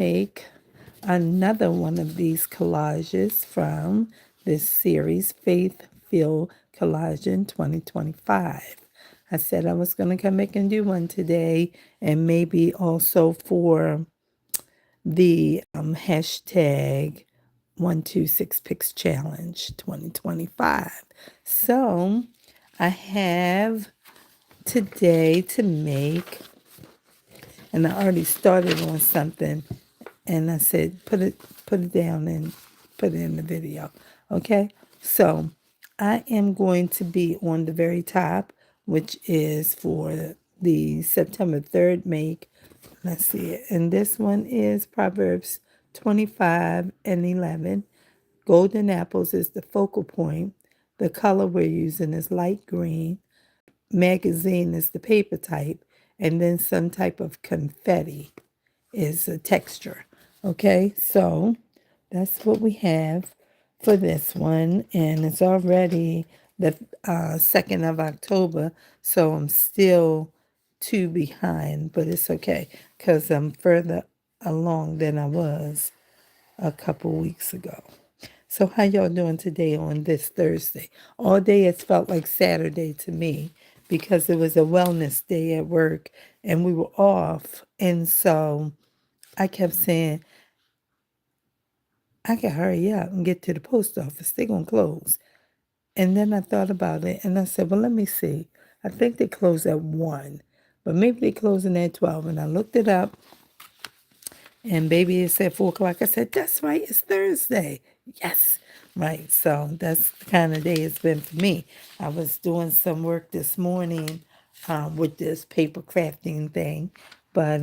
Make another one of these collages from this series, Faith Filled Collage in 2025. I said I was going to come back and do one today, and maybe also for the hashtag 126 Challenge 2025. So I have today to make, and I already started on something, and I said put it down and put it in the video. Okay, so I am going to be on the very top, which is for the September 3rd make. Let's see it. And this one is Proverbs 25 and 11. Golden apples is the focal point. The color we're using is light green. Magazine is the paper type. And then some type of confetti is a texture. Okay, so that's what we have for this one. And it's already the 2nd of October, so I'm still 2 behind, but it's okay because I'm further along than I was a couple weeks ago. So how y'all doing today on this Thursday? All day it's felt like Saturday to me because it was a wellness day at work and we were off. And so I kept saying, I can hurry up and get to the post office. They're going to close. And then I thought about it and I said, well, let me see. I think they close at 1, but maybe they're closing at 12. And I looked it up and baby, it said 4 o'clock. I said, that's right. It's Thursday. Yes. Right. So that's the kind of day it's been for me. I was doing some work this morning with this paper crafting thing, but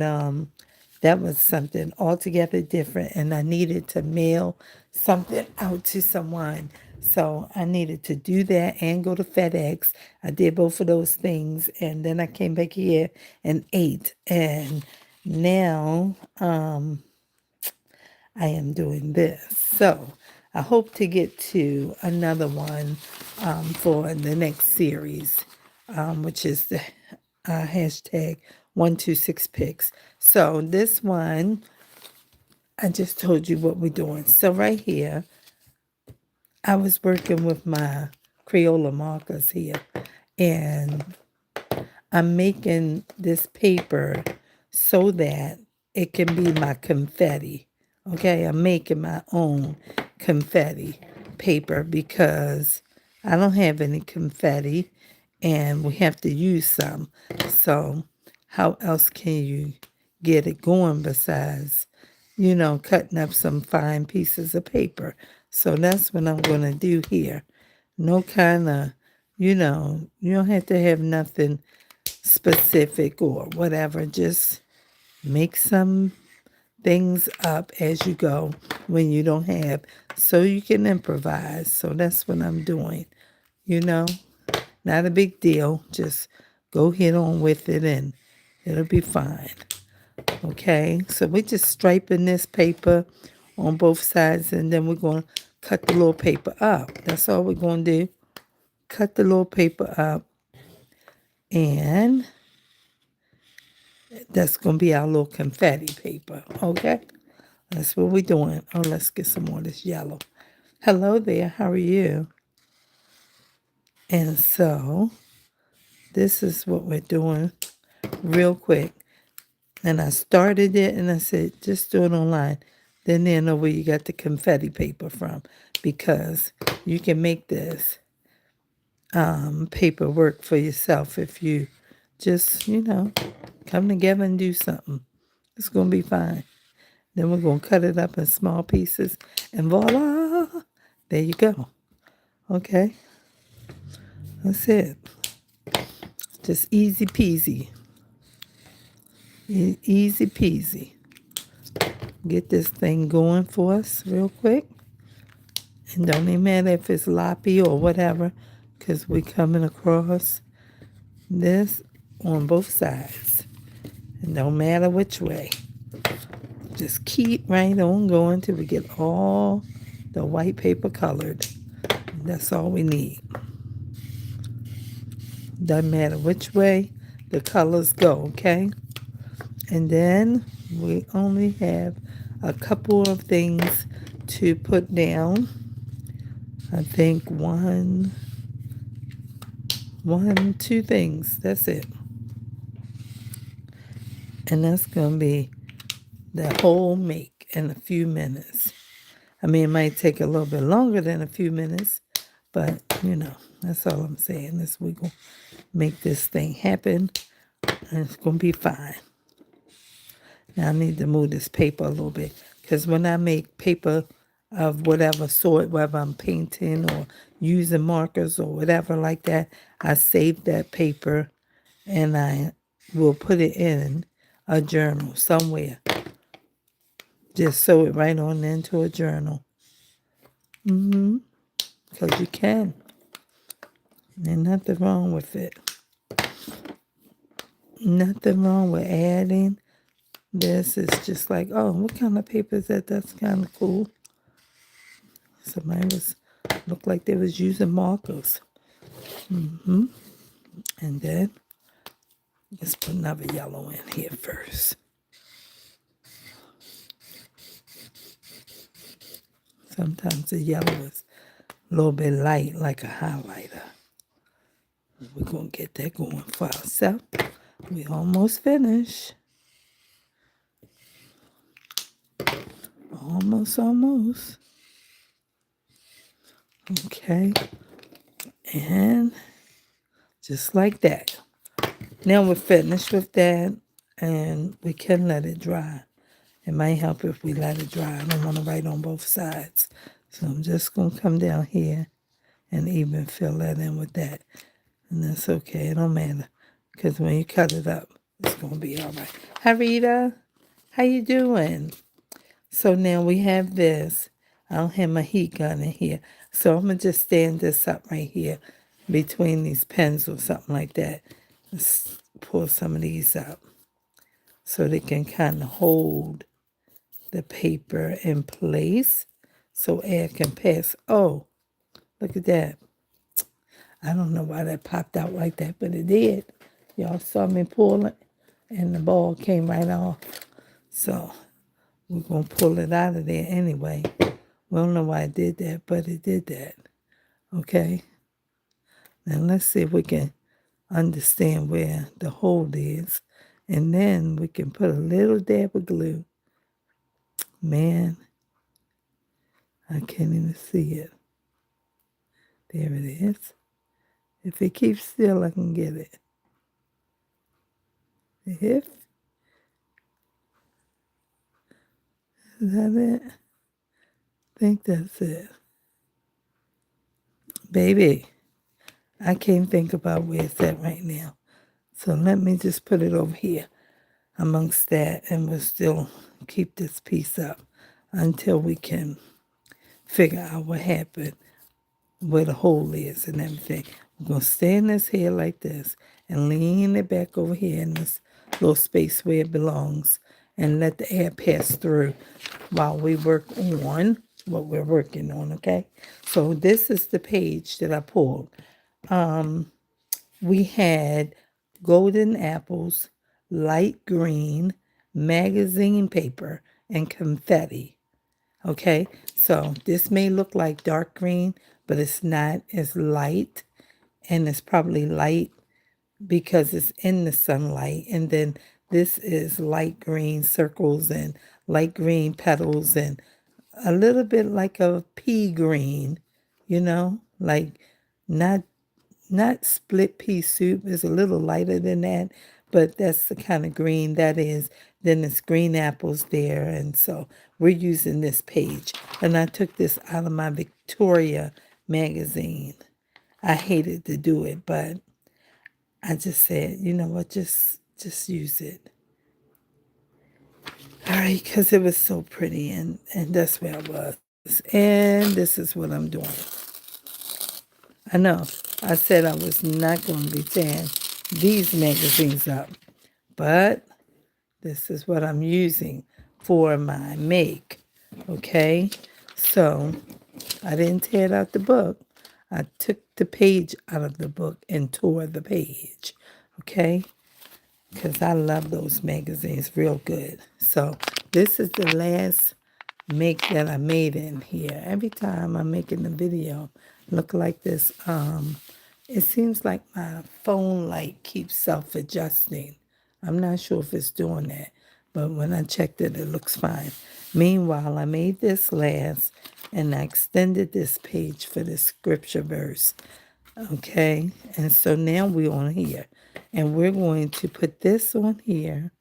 that was something altogether different. And I needed to mail something out to someone. So I needed to do that and go to FedEx. I did both of those things. And then I came back here and ate. And now I am doing this. So I hope to get to another one for the next series, which is the hashtag 126 picks. So this one, I just told you what we're doing. So right here, I was working with my Crayola markers here, and I'm making this paper so that it can be my confetti. Okay, I'm making my own confetti paper because I don't have any confetti and we have to use some. So how else can you get it going besides, cutting up some fine pieces of paper? So that's what I'm going to do here. No kind of, you don't have to have nothing specific or whatever. Just make some things up as you go when you don't have, so you can improvise. So that's what I'm doing. Not a big deal. Just go hit on with it and it'll be fine. Okay, so we're just striping this paper on both sides and then we're going to cut the little paper up. That's all we're going to do. Cut the little paper up, and that's going to be our little confetti paper, okay? That's what we're doing. Oh, let's get some more of this yellow. Hello there, how are you? And so, this is what we're doing real quick. And I started it and I said, just do it online. Then they know where you got the confetti paper from, because you can make this paper work for yourself if you just, come together and do something. It's going to be fine. Then we're going to cut it up in small pieces and voila, there you go. Okay, that's it. Just easy peasy. Easy peasy. Get this thing going for us real quick. And don't even matter if it's loppy or whatever, because we're coming across this on both sides. And don't matter which way. Just keep right on going till we get all the white paper colored. That's all we need. Doesn't matter which way the colors go, okay? And then we only have a couple of things to put down. I think two things. That's it. And that's going to be the whole make in a few minutes. I mean, it might take a little bit longer than a few minutes, but, that's all I'm saying is we're going to make this thing happen, and it's going to be fine. Now, I need to move this paper a little bit, because when I make paper of whatever sort, whether I'm painting or using markers or whatever like that, I save that paper, and I will put it in a journal somewhere. Just sew it right on into a journal. Because you can. There's nothing wrong with it. Nothing wrong with adding. This is just like, oh, what kind of paper is that? That's kind of cool. Somebody looked like they was using markers. And then let's put another yellow in here first. Sometimes the yellow is a little bit light, like a highlighter. We're going to get that going for ourselves. We almost finished. Almost. Okay. And just like that. Now we're finished with that, and we can let it dry. It might help if we let it dry. I don't want to write on both sides. So I'm just going to come down here and even fill that in with that. And that's okay. It don't matter. Because when you cut it up, it's going to be all right. Hi, Rita. How you doing? So now we have this. I don't have my heat gun in here. So I'm going to just stand this up right here between these pens or something like that. Let's pull some of these up so they can kind of hold the paper in place so air can pass. Oh, look at that. I don't know why that popped out like that, but it did. Y'all saw me pull it, and the ball came right off. So we're going to pull it out of there anyway. We don't know why it did that, but it did that. Okay? Now let's see if we can understand where the hole is. And then we can put a little dab of glue. Man, I can't even see it. There it is. If it keeps still, I can get it. Is that it? I think that's it. Baby, I can't think about where it's at right now. So let me just put it over here amongst that, and we'll still keep this piece up until we can figure out what happened, where the hole is and everything. We're going to stand this here like this and lean it back over here in this little space where it belongs and let the air pass through while we work on what we're working on, okay? So this is the page that I pulled. We had golden apples, light green, magazine paper, and confetti. Okay, so this may look like dark green, but it's not. It's light, and it's probably light because it's in the sunlight. And then this is light green circles and light green petals and a little bit like a pea green, like not split pea soup. It's a little lighter than that, but that's the kind of green that is. Then it's green apples there, and so we're using this page. And I took this out of my Victoria magazine. I hated to do it, but I just said, you know what, just use it. All right, because it was so pretty, and that's where I was. And this is what I'm doing. I know. I said I was not going to be tearing these magazines up, but this is what I'm using for my make, okay? So I didn't tear it out the book. I took the page out of the book and tore the page, okay? because I love those magazines, real good. So this is the last make that I made in here. Every time I'm making a video look like this, it seems like my phone light keeps self-adjusting. I'm not sure if it's doing that, but when I checked it, it looks fine. Meanwhile, I made this last and I extended this page for the scripture verse. Okay, and so now we're on here, and we're going to put this on here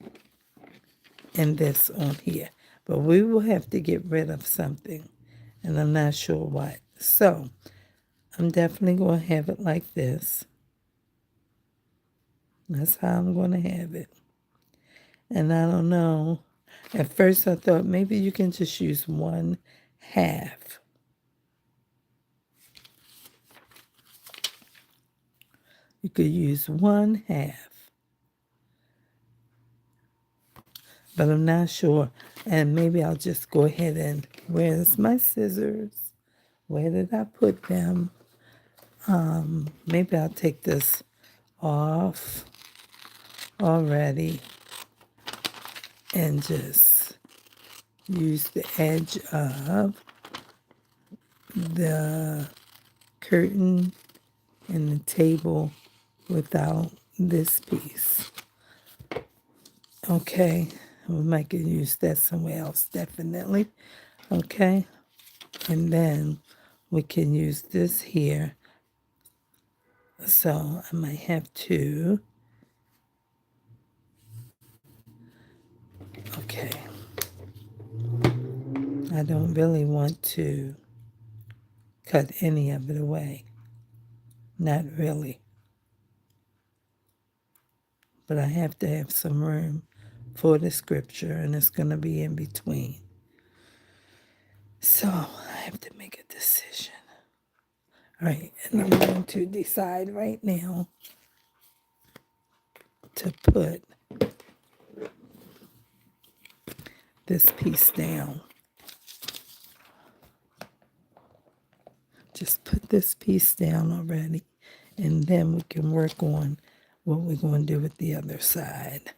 and this on here. But we will have to get rid of something, and I'm not sure what. So I'm definitely going to have it like this. That's how I'm going to have it. And I don't know. At first I thought maybe you can just use 1/2. You could use 1/2. But I'm not sure. And maybe I'll just go ahead and, where's my scissors? Where did I put them? Maybe I'll take this off already and just use the edge of the curtain and the table without this piece. Okay, we might can use that somewhere else, definitely. Okay, and then we can use this here. So I might have to, okay. I don't really want to cut any of it away. Not really. But I have to have some room for the scripture, and it's going to be in between. So I have to make a decision. All right, and I'm going to decide right now to put this piece down. Just put this piece down already, and then we can work on what we're going to do with the other side.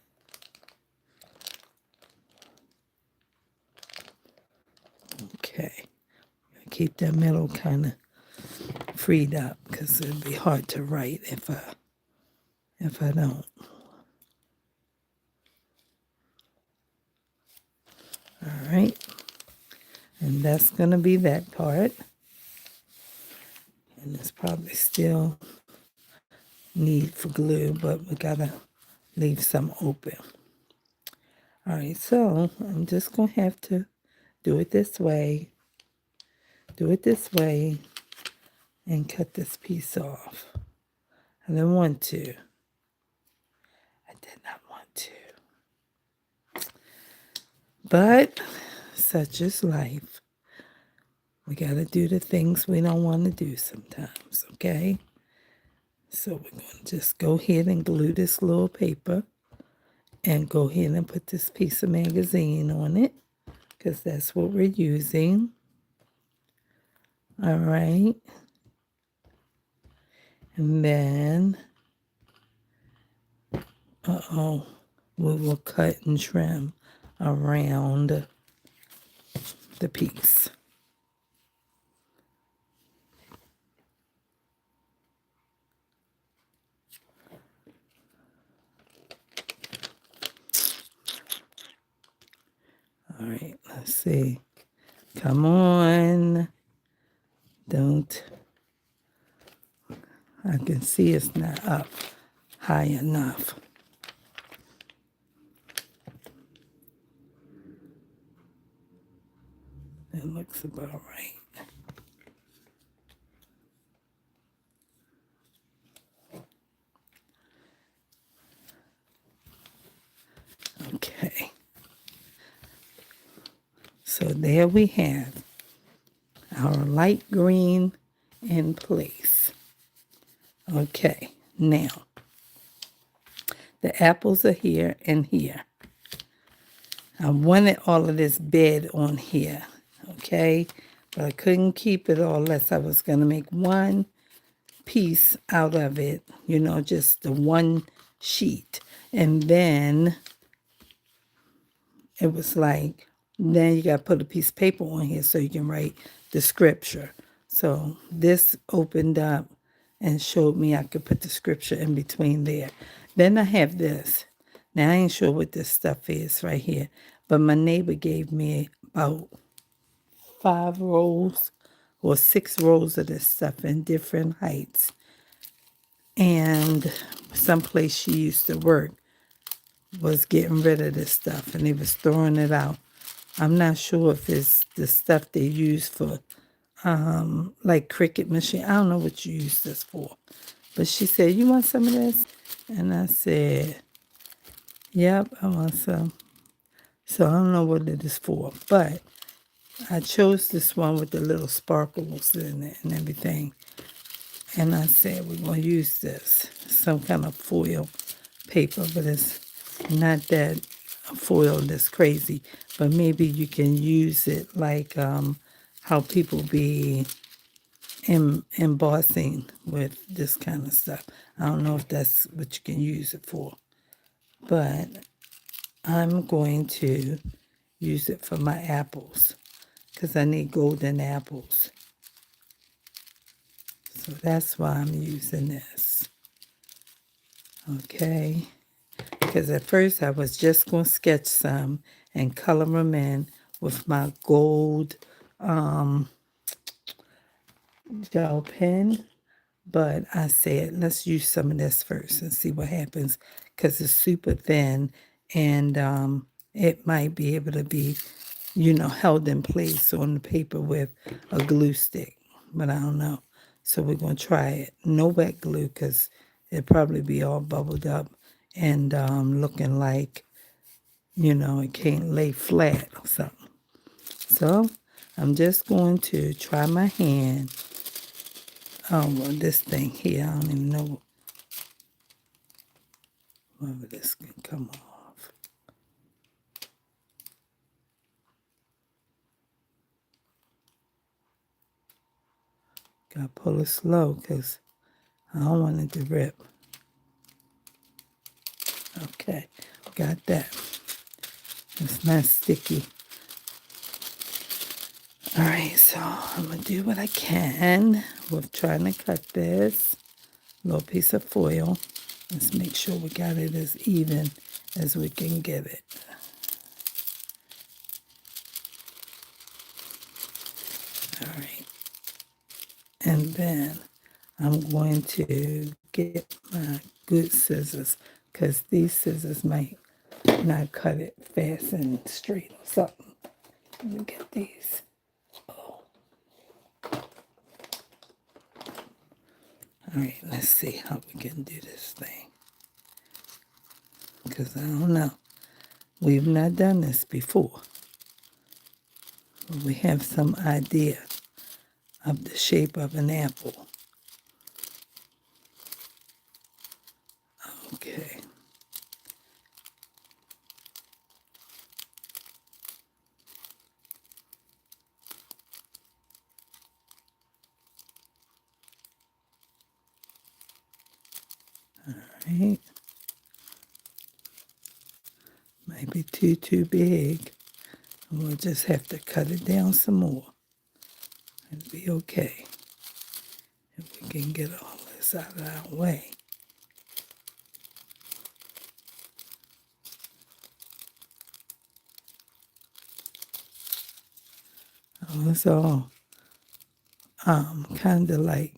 Okay, keep that middle kind of freed up because it'd be hard to write if I don't. All right, and that's going to be that part. And it's probably still need for glue, but we got to leave some open. All right, so I'm just going to have to do it this way, and cut this piece off. I didn't want to. I did not want to. But such is life. We got to do the things we don't want to do sometimes, okay? So we're going to just go ahead and glue this little paper and go ahead and put this piece of magazine on it because that's what we're using. All right. And then, we will cut and trim around the piece. All right, let's see. Come on. Don't. I can see it's not up high enough. It looks about right. Okay. So there we have our light green in place. Okay, now the apples are here and here. I wanted all of this bed on here, okay? But I couldn't keep it all unless I was going to make one piece out of it, just the one sheet. And then it was like, then you got to put a piece of paper on here so you can write the scripture. So this opened up and showed me I could put the scripture in between there. Then I have this. Now I ain't sure what this stuff is right here, but my neighbor gave me about 5 rolls or 6 rolls of this stuff in different heights. And someplace she used to work was getting rid of this stuff and they was throwing it out. I'm not sure if it's the stuff they use for like cricket machine. I don't know what you use this for. But she said, "You want some of this?" And I said, "Yep, I want some." So I don't know what it is for, but I chose this one with the little sparkles in it and everything. And I said, we're going to use this, some kind of foil paper, but it's not that foil that's crazy. But maybe you can use it like how people be embossing with this kind of stuff. I don't know if that's what you can use it for. But I'm going to use it for my apples because I need golden apples. So that's why I'm using this. Okay. Because at first I was just going to sketch some and color them in with my gold gel pen. But I said, let's use some of this first and see what happens because it's super thin and it might be able to be, held in place on the paper with a glue stick. But I don't know. So we're going to try it. No wet glue because it'll probably be all bubbled up and looking like, it can't lay flat or something. So I'm just going to try my hand. Oh, well, this thing here, I don't even know whether this can come off. Gotta pull it slow because I don't want it to rip. Okay, got that. It's not sticky. All right, so I'm gonna do what I can with trying to cut this little piece of foil. Let's make sure we got it as even as we can get it. All right. And then I'm going to get my good scissors because these scissors might not cut it fast and straight or something. Let me get these. Oh. All right, let's see how we can do this thing. Because I don't know. We've not done this before. But we have some idea of the shape of an apple. Okay. All right. Might be too big. We'll just have to cut it down some more. It'll be okay. If we can get all this out of our way. Oh, it's all kind of like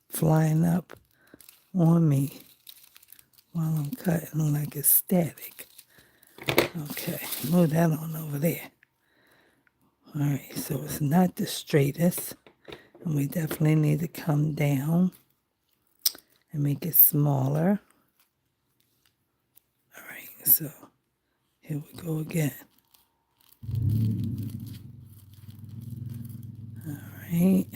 flying up on me while I'm cutting like it's static. Okay, move that on over there. All right, so it's not the straightest, and we definitely need to come down and make it smaller. All right, so here we go again. All right.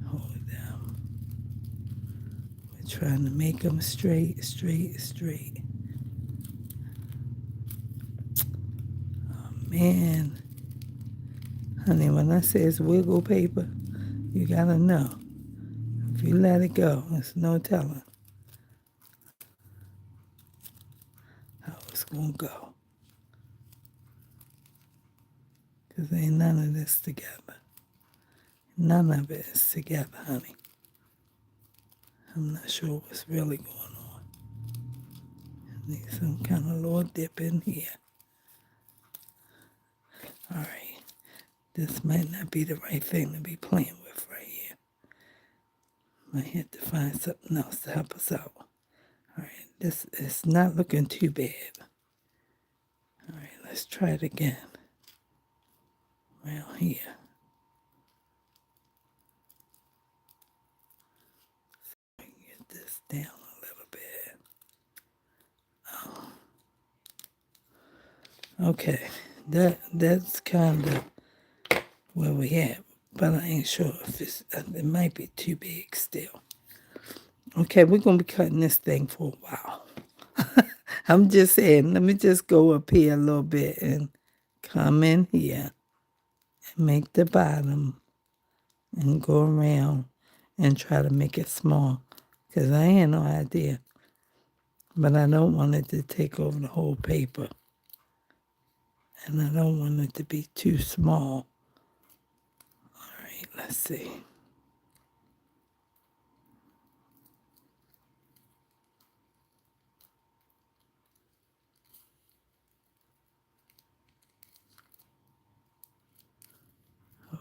Hold down. We're trying to make them straight. Oh, man. Honey, when I say it's wiggle paper, you gotta know. If you let it go, there's no telling won't go. Because ain't none of this together. None of it is together, honey. I'm not sure what's really going on. I need some kind of little dip in here. All right. This might not be the right thing to be playing with right here. Might have to find something else to help us out. All right. This is not looking too bad. All right. Let's try it again. Around here. So I can get this down a little bit. Oh. Okay. That's kind of where we at. But I ain't sure if it might be too big still. Okay, we're going to be cutting this thing for a while. I'm just saying, let me just go up here a little bit and come in here and make the bottom and go around and try to make it small. Because I had no idea. But I don't want it to take over the whole paper. And I don't want it to be too small. All right, let's see.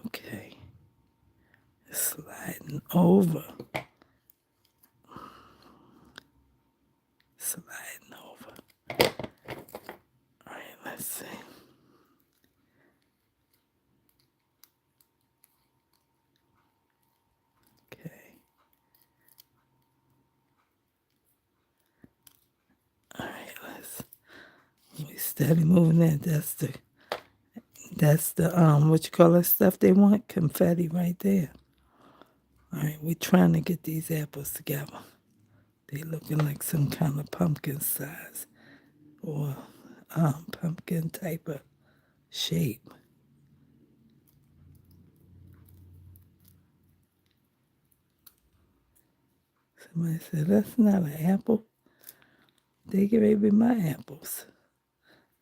Okay. Sliding over. Sliding over. All right, let's see. Okay. All right, we steady moving that. That's the what you call that stuff they want? Confetti right there. All right, we're trying to get these apples together. They looking like some kind of pumpkin size or pumpkin type of shape. Somebody said, that's not an apple. They get ready to be my apples.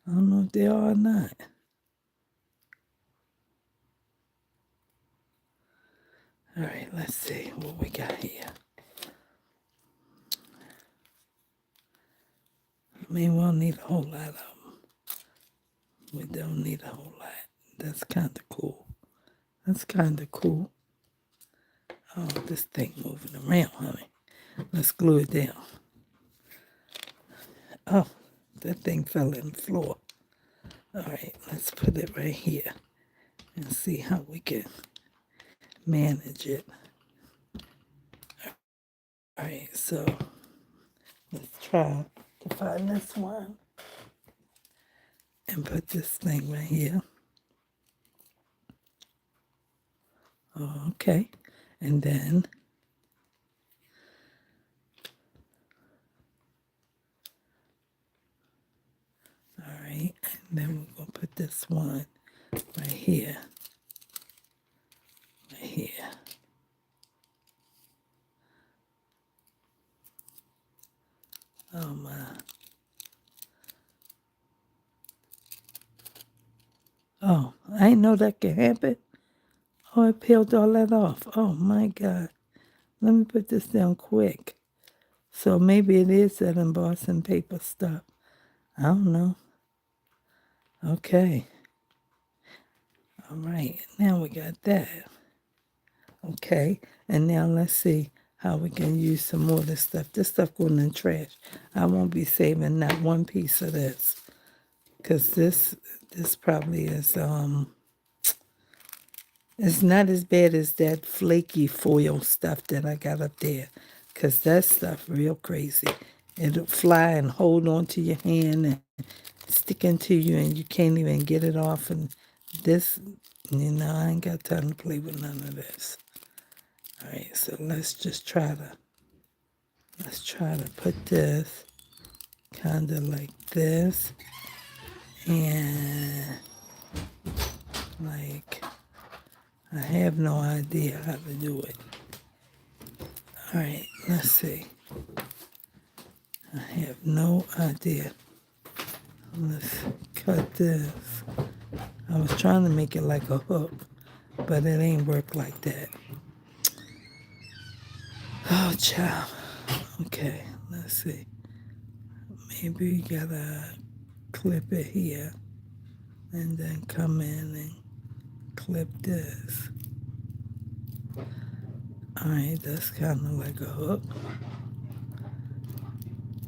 I don't know if they are or not. All right, let's see what we got here. I mean, we don't need a whole lot of them. We don't need a whole lot. That's kind of cool. That's kind of cool. Oh, this thing moving around, honey. Let's glue it down. Oh, that thing fell in the floor. All right, let's put it right here and see how we can manage it. All right, so let's try to find this one and put this thing right here. Okay, and then all right, and then we're gonna put this one right here, right here. Oh my. Oh, I didn't know that could happen. Oh, I peeled all that off. Oh my God. Let me put this down quick. So maybe it is that embossing paper stuff. I don't know. Okay. All right. Now we got that. Okay. And now let's see how we can use some more of this stuff. This stuff going in the trash. I won't be saving not one piece of this. Because this probably is it's not as bad as that flaky foil stuff that I got up there. Because that stuff real crazy. It'll fly and hold on to your hand and stick into you and you can't even get it off. And this, I ain't got time to play with none of this. All right, so let's try to put this kind of like this. And like, I have no idea how to do it. All right, let's see. I have no idea Let's cut this. I was trying to make it like a hook, but it ain't work like that. Oh, child. Okay, let's see. Maybe we gotta clip it here and then come in and clip this. Alright, that's kind of like a hook.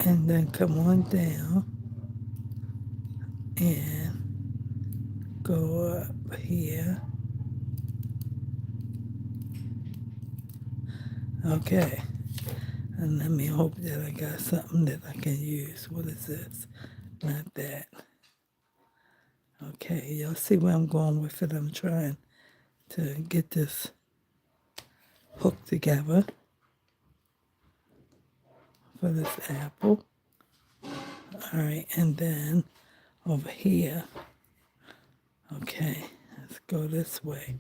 And then come on down and go up here. Okay. And let me hope that I got something that I can use. What is this? Not that. Okay, y'all see where I'm going with it. I'm trying to get this hook together for this apple. All right, and then over here. Okay, let's go this way.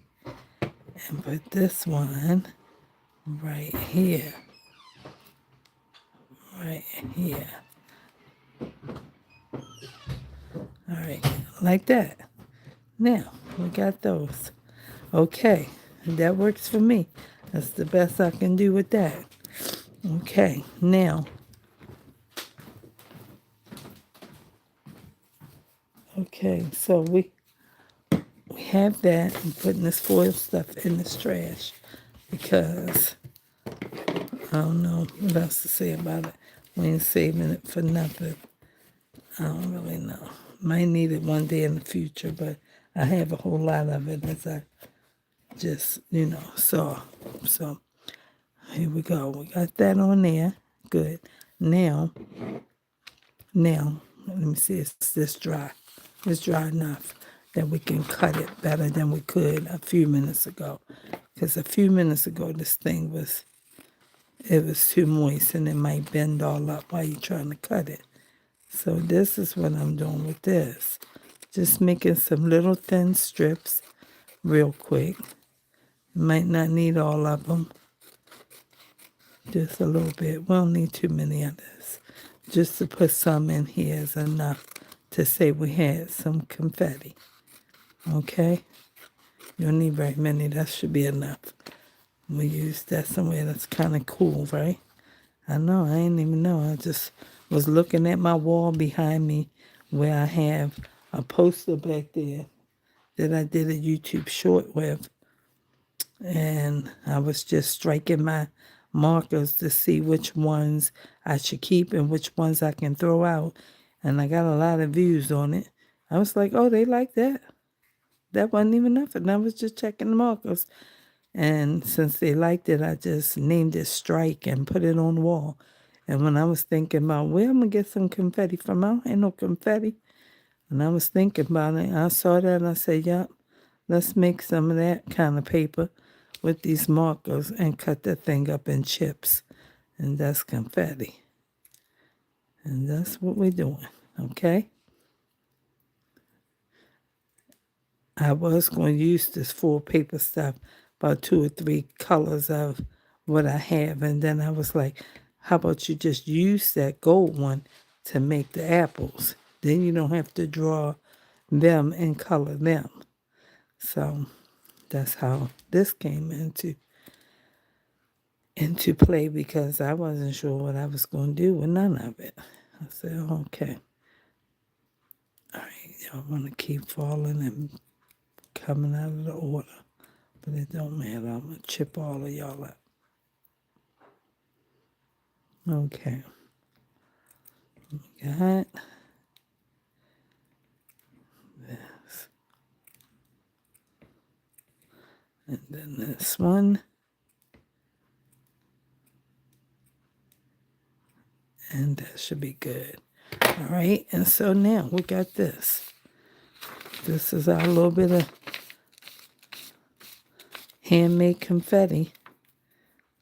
And put this one right here. Right here. All right, like that. Now, we got those. Okay, that works for me. That's the best I can do with that. Okay, now. Okay, so we have that. I'm putting this foil stuff in this trash because I don't know what else to say about it. We ain't saving it for nothing. I don't really know. Might need it one day in the future, but I have a whole lot of it as I just, saw. So here we go. We got that on there. Good. Now, let me see. Is this dry? It's dry enough that we can cut it better than we could a few minutes ago. Because a few minutes ago, this thing was too moist and it might bend all up while you're trying to cut it. So this is what I'm doing with this. Just making some little thin strips real quick. You might not need all of them. Just a little bit. We don't need too many of this. Just to put some in here is enough to say we had some confetti. Okay? You don't need very many. That should be enough. We use that somewhere that's kind of cool, right? I know. I didn't even know. I just was looking at my wall behind me where I have a poster back there that I did a YouTube short with. And I was just striking my markers to see which ones I should keep and which ones I can throw out. And I got a lot of views on it. I was like, oh, they like that. That wasn't even nothing. I was just checking the markers. And since they liked it, I just named it Strike and put it on the wall. And when I was thinking about where I'm going to get some confetti from, I ain't no confetti. And I was thinking about it. I saw that and I said, yep, let's make some of that kind of paper with these markers and cut that thing up in chips. And that's confetti. And that's what we're doing, okay? I was going to use this full paper stuff, about 2 or 3 colors of what I have. And then I was like, how about you just use that gold one to make the apples? Then you don't have to draw them and color them. So that's how this came into play because I wasn't sure what I was going to do with none of it. I said, okay. All right, y'all want to keep falling and coming out of the order. But it don't matter. I'm going to chip all of y'all up. Okay. We got this. And then this one. And that should be good. All right. And so now we got this. This is our little bit of handmade confetti.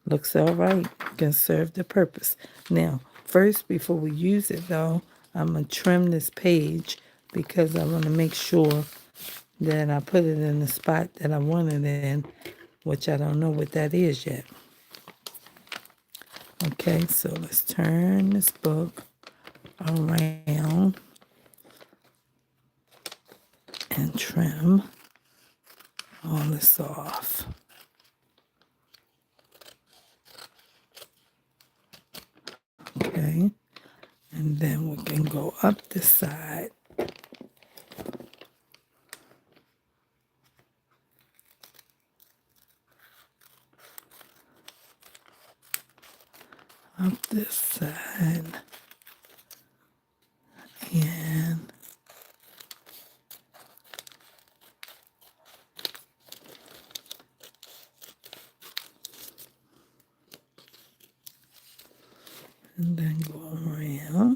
Looks all right. Can serve the purpose. Now, first, before we use it, though, I'm going to trim this page because I want to make sure that I put it in the spot that I want it in, which I don't know what that is yet. Okay, so let's turn this book around and trim all this off. Okay, and then we can go up the side. Up this side. And then go around.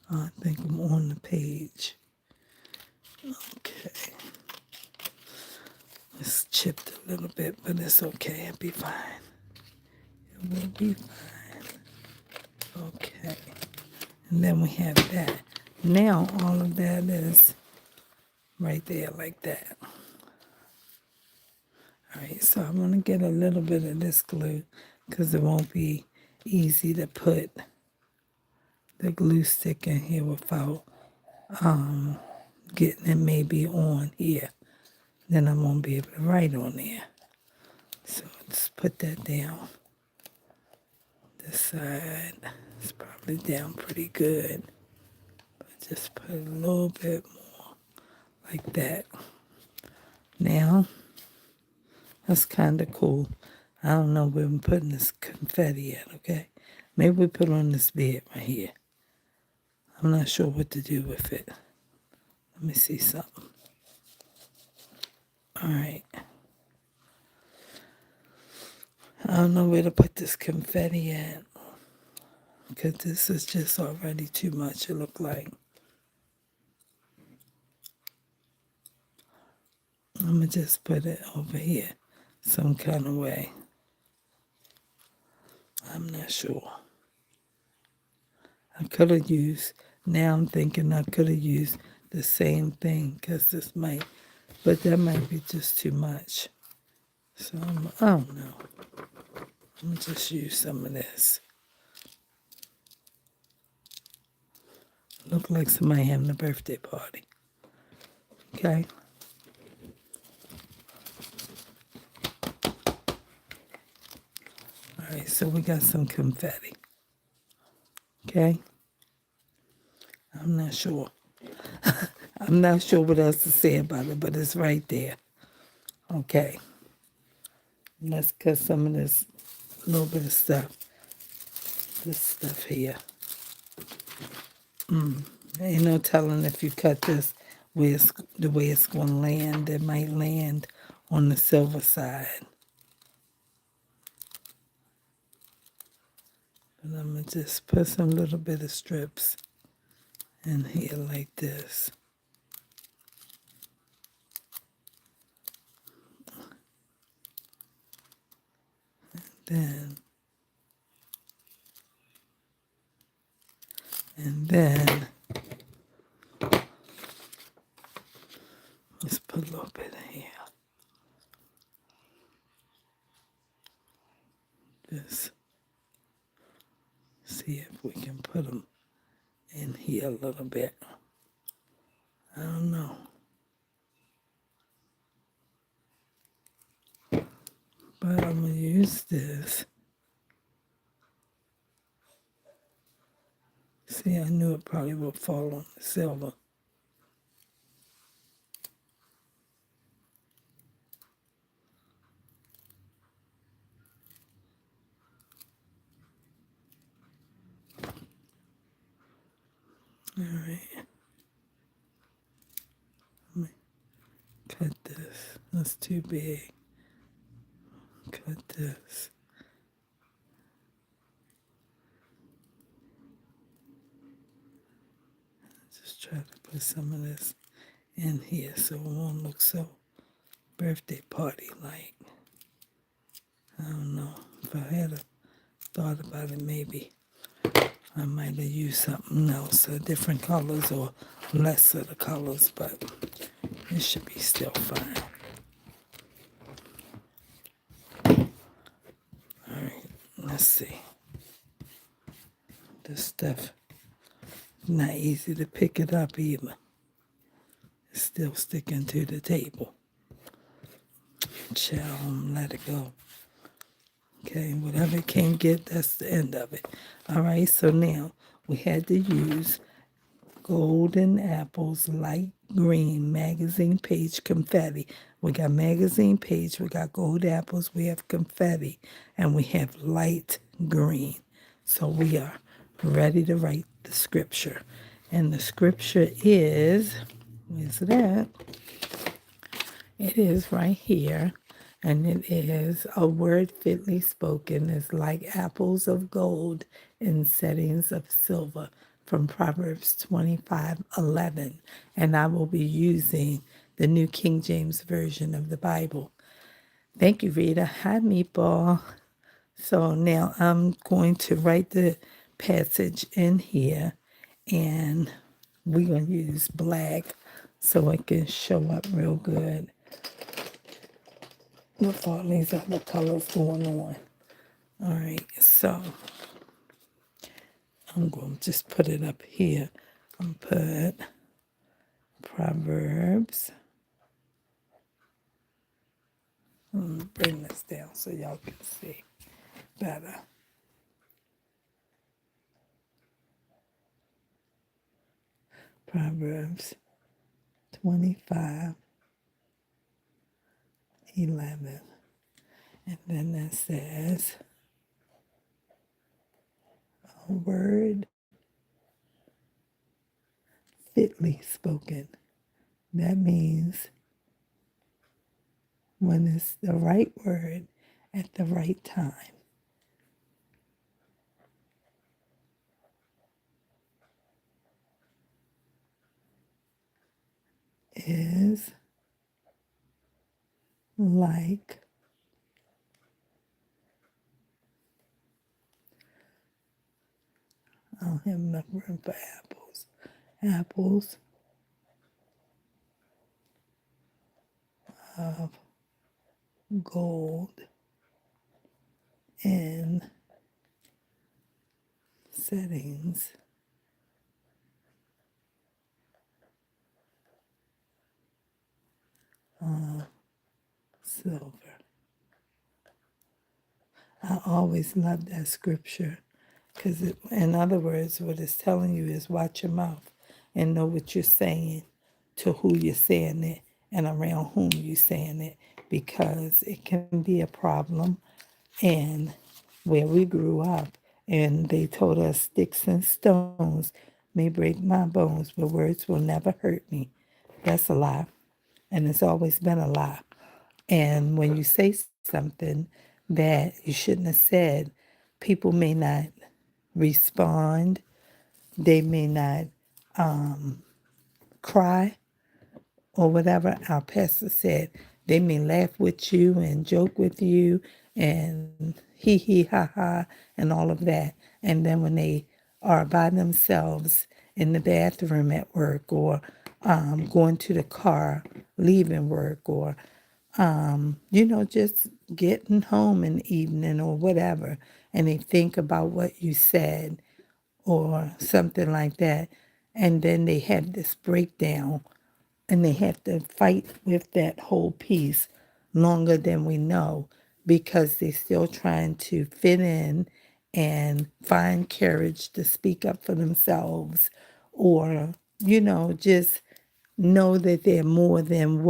I think I'm on the page. Okay. It's chipped a little bit, but it's okay. It'll be fine. It will be fine. Okay. And then we have that. Now all of that is right there like that. All right, so I'm going to get a little bit of this glue because it won't be easy to put the glue stick in here without getting it maybe on here. Then I won't be able to write on there. So let's put that down. This side is probably down pretty good. But just put a little bit more like that. Now, that's kind of cool. I don't know where I'm putting this confetti at, okay? Maybe we put it on this bed right here. I'm not sure what to do with it. Let me see something. All right. I don't know where to put this confetti at because this is just already too much, it look like. I'm going to just put it over here some kind of way. I'm not sure. I could have used, now I'm thinking I could have used the same thing because this might, but that might be just too much. So I don't know. I'm going to just use some of this. Look like somebody having a birthday party. Okay. All right, so we got some confetti. Okay. I'm not sure. I'm not sure what else to say about it, but it's right there. Okay. Let's cut some of this little bit of stuff. This stuff here. Ain't no telling if you cut this the way it's going to land. It might land on the silver side. But I'm going to just put some little bit of strips in here like this. And then let's put a little bit in here. Just see if we can put them in here a little bit. I don't know. But I'm going to use this. See, I knew it probably would fall on the silver. All right. Let me cut this. That's too big. Cut this. Just try to put some of this in here so it won't look so birthday party like. I don't know. If I had a thought about it, maybe I might have used something else, different colors or less of the colors, but it should be still fine. All right, let's see. This stuff, not easy to pick it up either. Still sticking to the table. Child, let it go. Okay, whatever it can't get, that's the end of it. All right, so now we had to use Golden Apples Light Green Magazine Page Confetti. We got magazine page, we got gold apples, we have confetti, and we have light green. So we are ready to write the scripture. And the scripture is, where's it at? It is right here. And it is a word fitly spoken is like apples of gold in settings of silver from Proverbs 25:11. And I will be using the New King James Version of the Bible. Thank you, Rita. Hi, Meatball. So now I'm going to write the passage in here, and we're going to use black so it can show up real good with all these other colors going on. All right, so I'm going to just put it up here. I'm put Proverbs. Bring this down so y'all can see better. Proverbs 25:11. And then that says, a word fitly spoken. That means when it's the right word at the right time. Is like I don't have enough room for apples. Apples of gold in settings of silver. I always love that scripture because, in other words, what it's telling you is watch your mouth and know what you're saying to who you're saying it and around whom you're saying it, because it can be a problem. And where we grew up, and they told us sticks and stones may break my bones, but words will never hurt me. That's a lie. And it's always been a lie. And when you say something that you shouldn't have said, people may not respond. They may not cry or whatever. Our pastor said they may laugh with you and joke with you and hee hee ha ha and all of that. And then when they are by themselves in the bathroom at work, or going to the car, leaving work, or just getting home in the evening or whatever, and they think about what you said or something like that, and then they have this breakdown and they have to fight with that whole piece longer than we know, because they're still trying to fit in and find courage to speak up for themselves, or just know that they're more than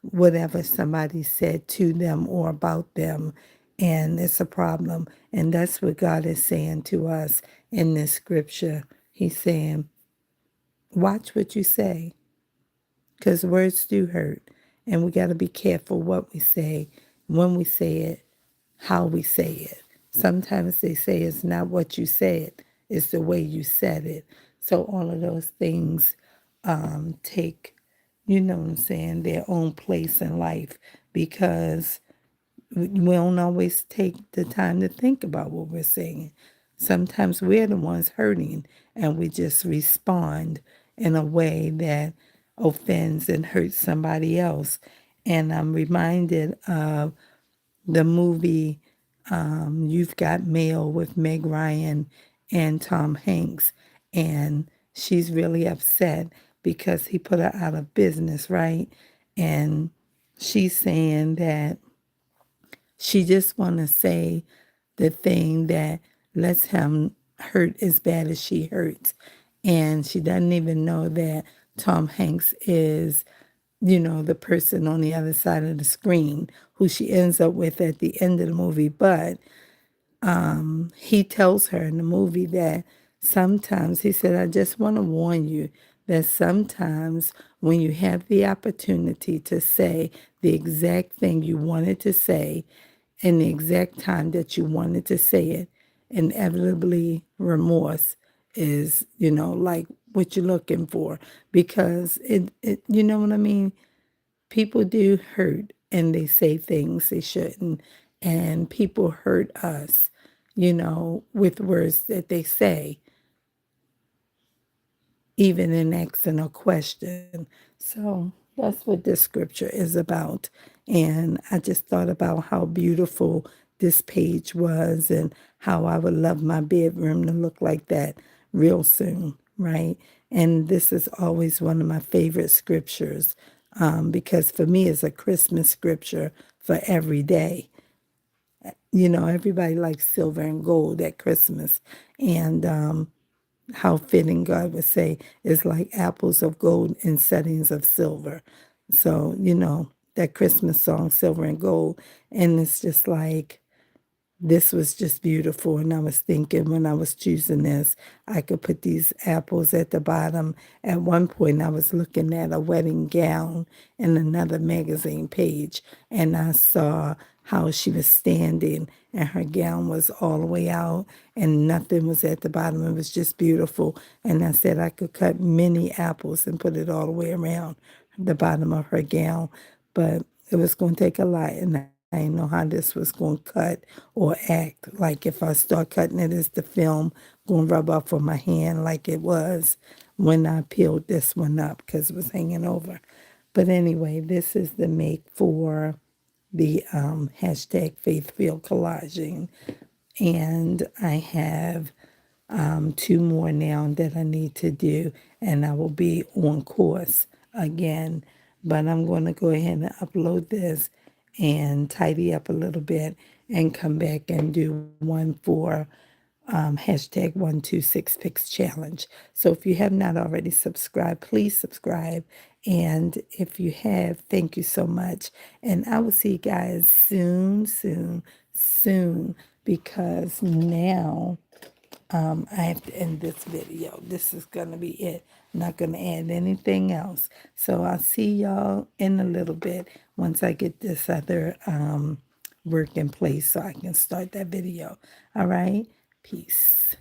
whatever somebody said to them or about them. And it's a problem. And that's what God is saying to us in this scripture. He's saying, watch what you say, because words do hurt. And we got to be careful what we say, when we say it, how we say it. Sometimes they say it's not what you said, it's the way you said it. So all of those things take, what I'm saying, their own place in life, because we don't always take the time to think about what we're saying. Sometimes we're the ones hurting and we just respond in a way that offends and hurts somebody else. And I'm reminded of the movie You've Got Mail with Meg Ryan and Tom Hanks. And she's really upset because he put her out of business, right? And she's saying that she just want to say the thing that lets him hurt as bad as she hurts. And she doesn't even know that Tom Hanks is, the person on the other side of the screen who she ends up with at the end of the movie. But he tells her in the movie that sometimes, he said, I just want to warn you that sometimes when you have the opportunity to say the exact thing you wanted to say in the exact time that you wanted to say it, inevitably remorse is, like what you're looking for. Because you know what I mean? People do hurt and they say things they shouldn't. And people hurt us, with words that they say, even in asking a question. So that's what this scripture is about. And I just thought about how beautiful this page was and how I would love my bedroom to look like that real soon, right? And this is always one of my favorite scriptures because for me, it's a Christmas scripture for every day. Everybody likes silver and gold at Christmas. And how fitting God would say is like apples of gold in settings of silver. So, that Christmas song, Silver and Gold. And it's just like, this was just beautiful. And I was thinking when I was choosing this, I could put these apples at the bottom. At one point, I was looking at a wedding gown in another magazine page, and I saw how she was standing and her gown was all the way out and nothing was at the bottom. It was just beautiful. And I said I could cut many apples and put it all the way around the bottom of her gown. But it was going to take a lot, and I didn't know how this was going to cut or act. Like if I start cutting it, is the film going to rub off on my hand like it was when I peeled this one up because it was hanging over. But anyway, this is the make for the hashtag faith-filled collaging. And I have two more now that I need to do, and I will be on course again. But I'm going to go ahead and upload this and tidy up a little bit and come back and do one for hashtag 126 Picks Challenge. So if you have not already subscribed, please subscribe. And if you have, thank you so much. And I will see you guys soon, soon, soon, because now I have to end this video. This is going to be it. I'm not going to add anything else. So I'll see y'all in a little bit once I get this other work in place so I can start that video. All right? Peace.